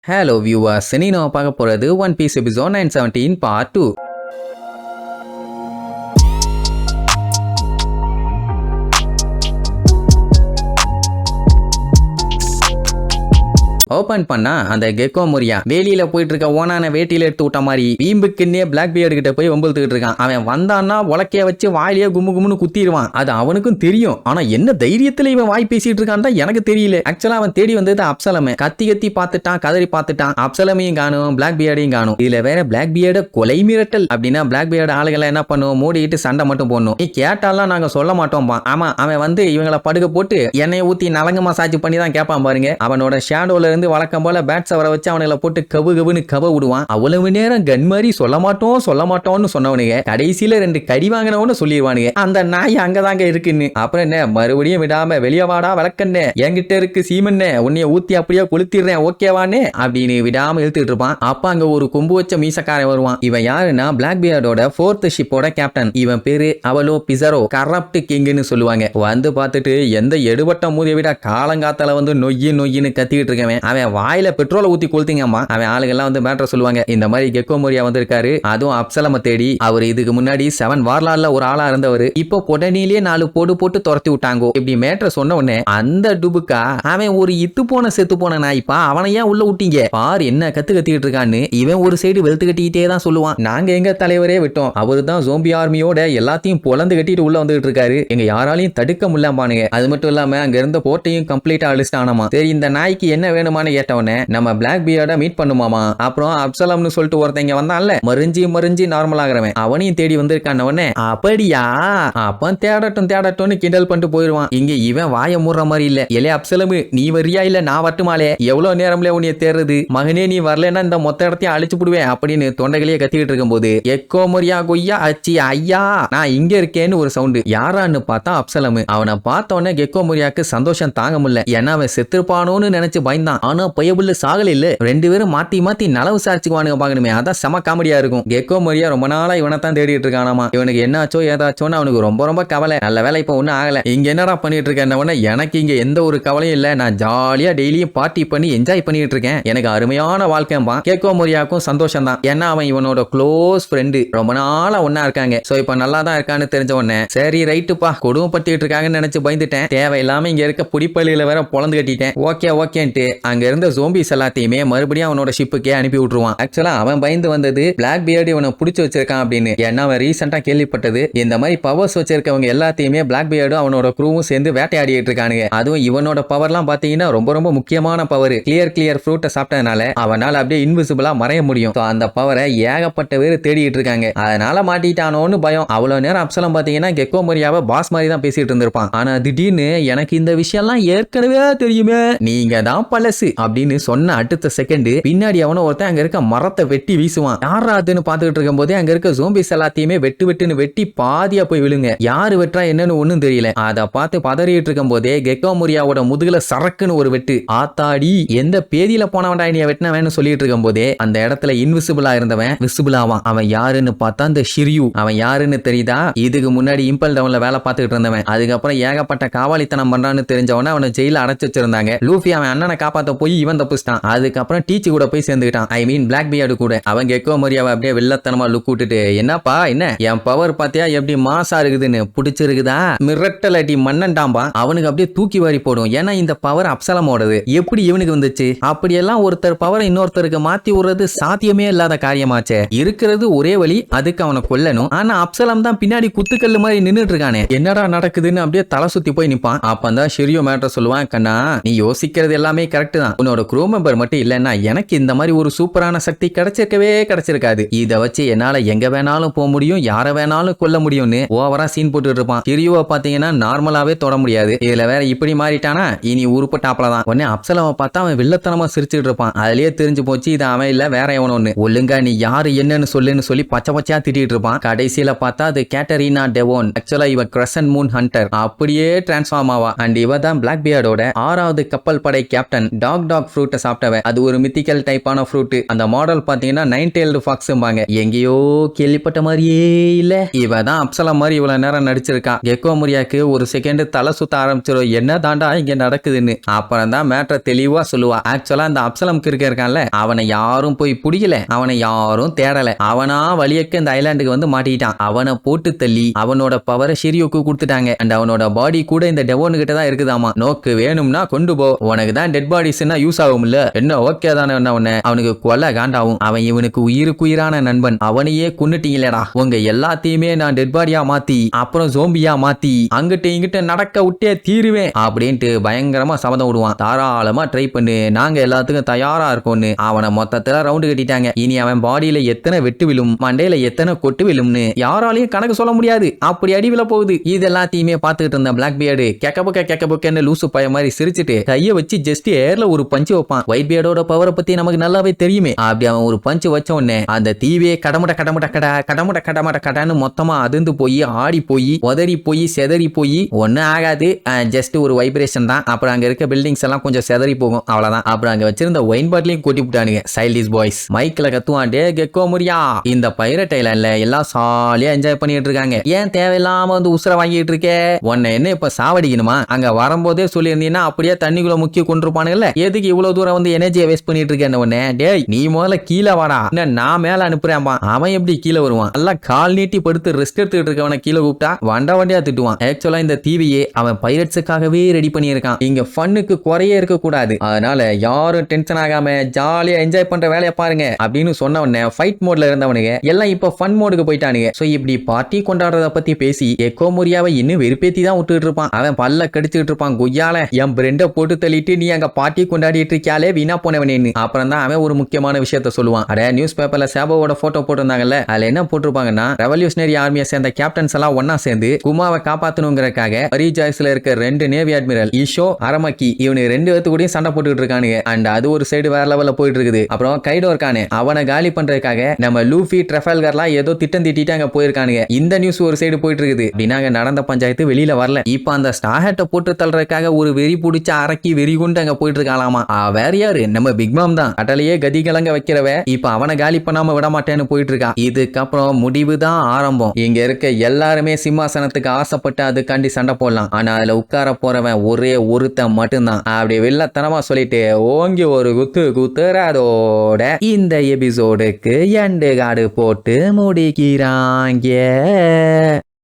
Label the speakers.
Speaker 1: Hello viewers, இனி நம்ம பார்க்க போறது one piece episode 917 part 2. Open பண்ணா அந்த கெக்கோ மொரியா வேலியில போயிட்டு இருக்க ஓனான வேட்டியில எடுத்து விட்ட மாதிரி வீம்புக்குன்னே பிளாக் பியர்டு கிட்ட போய் வம்பிழுத்துக்கிட்டு இருக்கான். அவன் வந்தான்னா உலக்கைய வச்சு வாயிலே கும்முன்னு குத்திடுவான். அது அவனுக்கும் தெரியும். ஆனா என்ன தைரியத்துல இவன் வாய் பேசிட்டு இருக்கான் தான் எனக்கு தெரியல. ஆக்சுவலா அவன் தேடி வந்தது அப்சலமே. கத்தி பார்த்துட்டான், கதறி பார்த்துட்டான். அப்சலமையும் காணும், பிளாக் பியர்டையும் காணும். இதுல வேற பிளாக் பியர்டு கொலை மிரட்டல் அப்படின்னா பிளாக் பியர்டு ஆளுகளை என்ன பண்ணுவோம், மூடிட்டு சண்டை மட்டும் போடணும். நீ கேட்டாலாம் நாங்க சொல்ல மாட்டோம்பா. ஆமா, அவன் வந்து இவங்களை படுக்க போட்டு எண்ணெயை ஊத்தி நலங்கு மசாஜ் பண்ணி தான் கேட்பான் பாருங்க. அவனோட ஷேடோல இருந்து வழக்கம் போல பேட் சவரை வச்சு அவனை போட்டு கவுன்னு கவ விடுவான். அவ்வளவு நேரம் கன் மாதிரி சொல்ல மாட்டோம்னு சொன்னவனுங்க கடைசியில 2 கடி வாங்கினவனு சொல்லிடுவானுங்க. அந்த நாய் அங்கதாங்க இருக்குன்னு. அப்புறம் என்ன மறுபடியும் விடாம வெளியே வாடா விளக்கண்ணே, என்கிட்ட இருக்கு சீமண்ணே, உன்னைய ஊத்தி அப்படியே கொளுத்திடுறேன் ஓகேவானே அப்படின்னு விடாம இழுத்துட்டு இருப்பான். அப்ப அங்க ஒரு கொம்பு வச்ச மீசக்காரன் வருவான். இவன் யாருன்னா பிளாக் பியர்டோட 4th ஷிப்போட கேப்டன். இவன் பேரு அவலோ பிசரோ, கரப்ட் கிங்னு சொல்லுவாங்க. வந்து பார்த்துட்டு எந்த எடுபட்ட மூதியை விட காலங்காத்தால வந்து நொய்யின்னு கத்திக்கிட்டு இருக்கவன். அவன் வாயில பெட்ரோலை ஊத்தி கொளுத்திங்கம்மா. அவன் ஆளுகெல்லாம் வந்து மேட்டர் சொல்லுவாங்க. இந்த மாதிரி கெக்கோ மோரியா வந்திருக்காரு, அதுவும் அப்சலம தேடி. அவர் இதுக்கு முன்னாடி 7 வார்லால ஒரு ஆளா இருந்தவர். இப்போ கொடனிலே 4 போட்டு துரத்தி விட்டாங்கோ. இப்படி மேட்டர் சொன்ன உடனே அந்த டுபுக்கா அவன் ஒரு செத்து போன நாய்ப்பா, அவனை ஏன் உள்ள விட்டீங்க பார் என்ன கத்திக்கிட்டு இருக்கான்னு இவன் ஒரு சைடு வெளுத்து கட்டிக்கிட்டே தான் சொல்லுவான். நாங்க எங்க தலைவரே விட்டோம், அவரு தான் ஜோம்பி ஆர்மியோட எல்லாத்தையும் பொலந்து கட்டிட்டு உள்ள வந்துட்டு இருக்காரு, எங்க யாராலையும் தடுக்க முடியலம்பானுங்க. அது மட்டும் இல்லாம அங்க இருந்த போர்ட்டையும் கம்ப்ளீட்டா அழிச்சிட்டானாமா. சரி இந்த நாய்க்கு என்ன வேணுமான்னு கேட்டவனே நம்ம பிளாக் பியர்ட மீட் பண்ணுமாமா. அப்புறம் அப்சலம்னு சொல்லிட்டு ஒருத்தங்க வந்தான்ல மறிஞ்சி நார்மல் ஆகிறவன், அவனையும் தேடி வந்திருக்கானவனே. அப்படியா, அப்ப தேடட்டும்னு கிண்டல் பண்ணிட்டு போயிடுவான். இங்க இவன் வாய மூடுற மாதிரி இல்ல. எலே அப்சலம், நீ வரியா இல்ல நான் வரட்டுமாலே, எவ்வளவு நேரம்ல உன்னைய தேடுறது, மகனே நீ வரலன்னா இந்த மொத்த இடத்தையும் அழிச்சு போடுவேன் அப்படின்னு தொண்டைகளையே கத்திக்கிட்டு இருக்கும் போது எக்கோ மொரியா கொய்யா அச்சி ஐயா நான் இங்க இருக்கேன்னு ஒரு சவுண்டு. யாரான்னு பார்த்தா அப்சலம். அவனை பார்த்த உடனே கெக்கோ மொரியாக்கு சந்தோஷம் தாங்க முடியல. ஏன்னா அவன் செத்துருப்பானோன்னு நினைச்சு பயந்தான். ஆனா பயபுள்ள சாகல இல்ல. 2 பேரும் மாத்தி நலவு விசாரிச்சுக்குவானுங்க பாக்கணுமே. அதான் செம காமெடியா இருக்கும். கெக்கோ மொரியா ரொம்ப நாளா இவனை தான் தேடிட்டு இருக்கானாமா. இவனுக்கு என்னாச்சோ ஏதாச்சோன்னு அவனுக்கு ரொம்ப கவலை. நல்ல வேலை இப்ப ஒன்னும் ஆகல. இங்க என்னடா பண்ணிட்டு இருக்கேன், எனக்கு இங்க எந்த ஒரு கவலையும் இல்ல, நான் ஜாலியா டெய்லியும் பார்ட்டி பண்ணி என்ஜாய் பண்ணிட்டு இருக்கேன், எனக்கு அருமையான வாழ்க்கைம்பா. கெக்கோ மொரியாக்கும் சந்தோஷம் தான். ஏன்னா அவன் இவனோட க்ளோஸ் ஃப்ரெண்டு, ரொம்ப நாளா ஒன்னா இருக்காங்க. சோ இப்ப நல்லா தான் இருக்கான்னு தெரிஞ்ச உடனே சரி ரைட்டுப்பா, கொடுமைப்பட்டு இருக்காங்கன்னு நினைச்சு பயந்துட்டேன். தேவையில்லாம இங்க இருக்க புடிப்பள்ளியில வேற பொழந்து கட்டிட்டேன். ஓகேன்ட்டு அங்க இருந்த ஜோம்பிஸ் எல்லாத்தையுமே மறுபடியும் அவனோட ஷிப்புக்கே அனுப்பி விட்டுருவான். ஆக்சுவலா அவன் பயந்து வந்தது பிளாக் பியர்டு இவனை பிடிச்சு வச்சிருக்கான் அப்படின்னு. ஏன்னா அவன் ரீசெண்டா கேள்விப்பட்டது இந்த மாதிரி பவர்ஸ் வச்சிருக்கவங்க எல்லாத்தையுமே பிளாக் பியர்டும் அவனோட க்ரூவும் சேர்ந்து வேட்டையாடிட்டு இருக்கானுங்க. அதுவும் இவனோட பவர்லாம் பாத்தீங்கன்னா ரொம்ப முக்கியமான பவர். கிளியர் ஃப்ரூட்டை சாப்பிட்டதுனால அவனால அப்படியே இன்விசிபிளா மறைய முடியும். அந்த பவரை ஏகப்பட்ட பேர் தேடிட்டு இருக்காங்க. அதனால மாட்டிட்டானோன்னு பயம். அவ்வளவு நேரம் அப்சலம் பாத்தீங்கன்னா கெக்கோ மொரியாவை பாஸ் மாதிரி தான் பேசிட்டு இருந்திருப்பான். ஆனா திடீர்னு எனக்கு இந்த விஷயம்லாம் ஏற்கனவே தெரியுமே, நீங்க தான் பழசு அப்படின்னு சொன்ன அடுத்த செகண்ட் பின்னாடி அவன ஒருத்தன் அங்க இருக்க மரத்தை வெட்டி வீசுவான். யாராதுன்னு பாத்துக்கிட்டு இருக்கும் போதே அங்க இருக்க ஜோம்பிஸ் எல்லாத்தையுமே வெட்டுன்னு வெட்டி பாதியா போய் விழுங்க. யாரு வெட்டா என்னன்னு ஒண்ணும் தெரியல. அத பார்த்து பதறிட்டு இருக்கும் போதே கெக்கோ மொரியாவோட முதுகுல சரக்குன்னு ஒரு வெட்டு. ஆத்தாடி எந்த பேதியில போனவன்டா நீ வெட்டினவன்னு சொல்லிட்டு இருக்கும் போதே அந்த இடத்துல இன்விசிபிளா இருந்தவன் விசிபிள் ஆவான். அவன் யாருன்னு பார்த்தா அந்த ஷிரியு. அவன் யாருன்னு தெரியுதா, இதுக்கு முன்னாடி இம்பல் டவுன்ல வேலை பார்த்துக்கிட்டு இருந்தவன். அதுக்கப்புறம் ஏகப்பட்ட காவாலித்தனம் பண்றான்னு தெரிஞ்சவன அவனை ஜெயில அடைச்சு வச்சிருந்தாங்க. லூஃபி அவன் அண்ணனை காப்பாத்த போய் இவன் தப்பிச்சிட்டான். அதுக்கப்புறம் டீச்சி கூட போய் சேர்ந்துக்கிட்டான். ஐ மீன் பிளாக் பியர்டு கூட. அவன் கெக்கோ மொரியாவை அப்படியே வெள்ளத்தனமா லுக் விட்டுட்டு என்னப்பா என்ன என் பவர் பாத்தியா எப்படி மாசா இருக்குதுன்னு, பிடிச்சிருக்குதா மிரட்டல் அடி மன்னன்டாம்பா. அவனுக்கு அப்படியே தூக்கி வாரி போடும். ஏன்னா இந்த பவர் அப்சலமோடது. எப்படி இவனுக்கு வந்துச்சு? அப்படியெல்லாம் ஒருத்தர் பவரை இன்னொருத்தருக்கு மாத்தி விடுறது சாத்தியமே இல்லாத காரியமாச்சே. இருக்கிறது ஒரே வழி, அதுக்கு அவனை கொல்லணும். ஆனா அப்சலம் தான் பின்னாடி குத்துக்கல்லு மாதிரி நின்னுட்டு இருக்கானே, என்னடா நடக்குதுன்னு அப்படியே தலை சுத்தி போய் நிப்பான். அப்பந்தான் ஷிரியோ மேட்டர் சொல்லுவான். கண்ணா நீ யோசிக்கிறது எல்லாமே கரெக்ட் தான். உன்னோட க்ரூ மெம்பர் மட்டும் இல்லைன்னா எனக்கு இந்த மாதிரி ஒரு சூப்பரான சக்தி கிடைச்சிருக்காது. இதை வச்சு என்னால எங்க வேணாலும் போக முடியும், யார வேணாலும் கொல்ல முடியும்னு ஓவரா சீன் போட்டுட்டு இருப்பான். ஹிரியோவை பாத்தீங்கன்னா நார்மலாவே தொட முடியாது. இதுல வேற இப்படி மாறிட்டானா இனி உருப்பு டாப்ல தான். உடனே அப்சலம பார்த்தா அவன் வில்லத்தனமா சிரிச்சுட்டு இருப்பான். அதுலயே தெரிஞ்சு போச்சு இது அவன் இல்ல வேற எவனொன்னு. ஒழுங்கா நீ யாரு என்னன்னு சொல்லி பச்சையா திட்டிட்டு இருப்பான். கடைசியில பார்த்தா அது கேட்டரினா டெவோன். ஆக்சுவலா இவ கிரசன்ட் மூன் ஹண்டர். அப்படியே டிரான்ஸ்ஃபார்ம் ஆவா. அண்ட் இவ தான் பிளாக் பியர்டோட 6வது கப்பல் படை கேப்டன் டாக் ஃப்ரூட்டை சாப்பிட்டவ. அது ஒரு மித்திக்கல் டைப்பான ஃப்ரூட். அந்த மாடல் பாத்தீங்கன்னா 9 tailed foxம்பாங்க. எங்கேயோ கேள்விப்பட்ட மாதிரியே இல்ல. இவ தான் அப்சலா மாதிரி இவ்வளவு நேரம் நடிச்சிருக்கா. கெக்கோ மோரியாக்கு ஒரு செகண்ட் தலை சுத்த ஆரம்பிச்சிடும், என்ன தாண்டா இங்க நடக்குதுன்னு. அப்புறம் தான் மேட்டரை தெளிவா சொல்லுவா. ஆக்சுவலா அந்த அப்சலம் இருக்கான்ல, அவனை யாரும் போய் பிடிக்கல, அவனை யாரும் தேடல, அவனா வழியக்க இந்த ஐலாண்டுக்கு வந்து மாட்டிக்கிட்டான். அவனை போட்டு தள்ளி அவனோட பவரை ஷிரியோக்கு கொடுத்துட்டாங்க. அண்ட் அவனோட பாடி கூட இந்த டெவோன் கிட்ட தான் இருக்குதாமா. நோக்கு வேணும்னா கொண்டு போ, உனக்கு தான் டெட் பாடிஸ்னா யூஸ் ஆகும்ல, என்ன ஓகே தானே. அவனுக்கு கொலை காண்டாவும். அவன் இவனுக்கு உயிருக்குயிரான நண்பன், அவனையே கொன்னுட்டீங்களேடா, உங்க எல்லாத்தையுமே நான் டெட் பாடியா மாத்தி அப்புறம் ஜோம்பியா மாத்தி அங்கிட்ட இங்கிட்ட நடக்க விட்டே தீருவேன் அப்படின்ட்டு பயங்கரமா சபதம் விடுவான். தாராளமா ட்ரை பண்ணு, நாங்க எல்லாத்துக்கும் தயாரா இருக்கோம்னு. அவனை மொத்தத்துல ரவுண்டு கட்டிட்டாங்க. இனி அவன் பாடியில எத்தனை வெட்டு விழும், மண்டையில எத்தனை கொட்டு விழும்னு யாராலையும் கணக்கு சொல்ல முடியாது, அப்படி அடிவில போகுது. இது எல்லாத்தையுமே பார்த்துக்கிட்டு இருந்த பிளாக் பியர்டு கெக்க புக்கன்னு லூசு பைய மாதிரி சிரிச்சுட்டு கைய வச்சு ஜஸ்ட் ஏர்ல ஒரு பஞ்சு வைப்பான். ஒயிட் பியர்டோட பவரை பத்தி நமக்கு நல்லாவே தெரியுமே. அப்படி அவன் ஒரு பஞ்சு வச்ச உடனே அந்த தீவே கடமுட கடான்னு மொத்தமா அதிர்ந்து போய் ஆடி போய் உதறி போய் செதறி போய் ஒன்னும் ஆகாது, ஜஸ்ட் ஒரு வைப்ரேஷன் தான். அப்புறம் அங்க இருக்க பில்டிங்ஸ் எல்லாம் கொஞ்சம் செதறி போகும், அவ்வளவுதான். அப்புறம் அங்க வச்சிருந்த ஒயின் பாட்டிலையும் கொட்டி விட்டானுங்க சைல்டிஷ் பாய்ஸ். மைக்ல கத்துவான், டே கெக்கோ மோரியா, இந்த பைரட் ஐலாண்ட்ல எல்லாம் சாலியா என்ஜாய் பண்ணிட்டு இருக்காங்க, ஏன் தேவையில்லாம வந்து உசுர வாங்கிட்டு இருக்கே, உன்னை என்ன இப்ப சாவடிக்கணுமா? அங்க வரும்போதே சொல்லியிருந்தீங்கன்னா அப்படியே தண்ணிக்குள்ள முக்கிய கொண்டிருப்பானுங்கல்ல, எதுக்கு இவ்வளவு தூரம் வந்து எனர்ஜியை வேஸ்ட் பண்ணிட்டு இருக்கேன் உடனே? டேய் நீ முதல்ல கீழே வாடா, நான் மேல அனுப்புறேன். அவன் எப்படி கீழே வருவான்? எல்லாம் கால் நீட்டி படுத்து ரெஸ்ட் எடுத்துட்டு இருக்கவன கீழே கூப்பிட்டா வண்டியா திட்டுவான். ஆக்சுவலா இந்த தீவியே அவன் பைரட்ஸுக்காகவே ரெடி பண்ணியிருக்கான். இங்க ஃபன்னுக்கு குறையே இருக்க கூடாது, அதனால யாரும் டென்ஷன் ஆகாம ஜாலியா என்ஜாய் பண்ற வேலையை பாருங்க அப்படின்னு சொன்ன உடனே ஃபைட் மோட்ல இருந்தவனுங்க எல்லாம் இப்ப ஃபன் மோடுக்கு போயிட்டானுங்க. சோ இப்படி பார்ட்டி கொண்டாடுறத பத்தி பேசி கெக்கோ மோரியாவை இன்னும் வெறுப்பேத்தி தான் விட்டுட்டு இருப்பான். அவன் பல்ல கடிச்சுட்டு இருப்பான், கொய்யால என் பிரெண்ட போட்டு தள்ளிட்டு நீ அங்க பார்ட்டி கொண்டாடிட்டு இருக்கியாலே வீணா போனவனேன்னு. அப்புறம் தான் அவன் ஒரு முக்கியமான விஷயத்த சொல்லுவான். அட நியூஸ் பேப்பர்ல சேபோவோட போட்டோ போட்டிருந்தாங்கல்ல, அதுல என்ன போட்டிருப்பாங்கன்னா, ரெவல்யூஷனரி ஆர்மியை சேர்ந்த கேப்டன்ஸ் எல்லாம் ஒன்னா சேர்ந்து குமாவை காப்பாத்தணுங்கிறதுக்காக மரீஜாய்ஸ்ல இருக்க 2 நேவி அட்மிரல் ஈஷோ அரமக்கி இவனு 2 பேத்து கூட சண்டை போட்டுட்டு இருக்கானுங்க. அண்ட் அது ஒரு சைடு வேற லெவல்ல போயிட்டு இருக்குது. அப்புறம் கைடோ இருக்கானே, அவனை காலி பண்றதுக்காக நம்ம லூஃபி ட்ரெஃபல்கர்லாம் ஏதோ திட்டம் திட்டிட்டு அங்க போயிருக்கானுங்க. இந்த நியூஸ் ஒரு சைடு போயிட்டு இருக்குது. அப்படின்னா அங்க நடந்த பஞ்சாயத்து வெளியில வரல. இப்ப அந்த ஸ்டார்ஹெட்டை போட்டு தள்ளுறதுக்காக ஒரு வெறி பிடிச்ச அரக்கி வெறி கொண்டு அங்க போயிட்டு இருக்காளாமா. வேற யாரு, நம்ம பிக் மாம் தான். அட்டலையே கதி கலங்க வைக்கிறவ இப்ப அவனை காலி பண்ணாம விட மாட்டேன்னு போயிட்டு இருக்கா. இதுக்கப்புறம் முடிவு தான் ஆரம்பம். இங்க இருக்க எல்லாருமே சிம்மாசனத்துக்கு ஆசைப்பட்டு அதுக்காண்டி சண்டை போடலாம், ஆனா அதுல உட்கார போறவன் ஒரே ஒருத்தன் மட்டும்தான். அப்படி வெள்ளத்தனமா சொல்லிட்டு ஓங்கி ஒரு குத்துறதோட இந்த எபிசோடுக்கு எண்டு கார்டு போட்டு முடிக்கிறாங்க.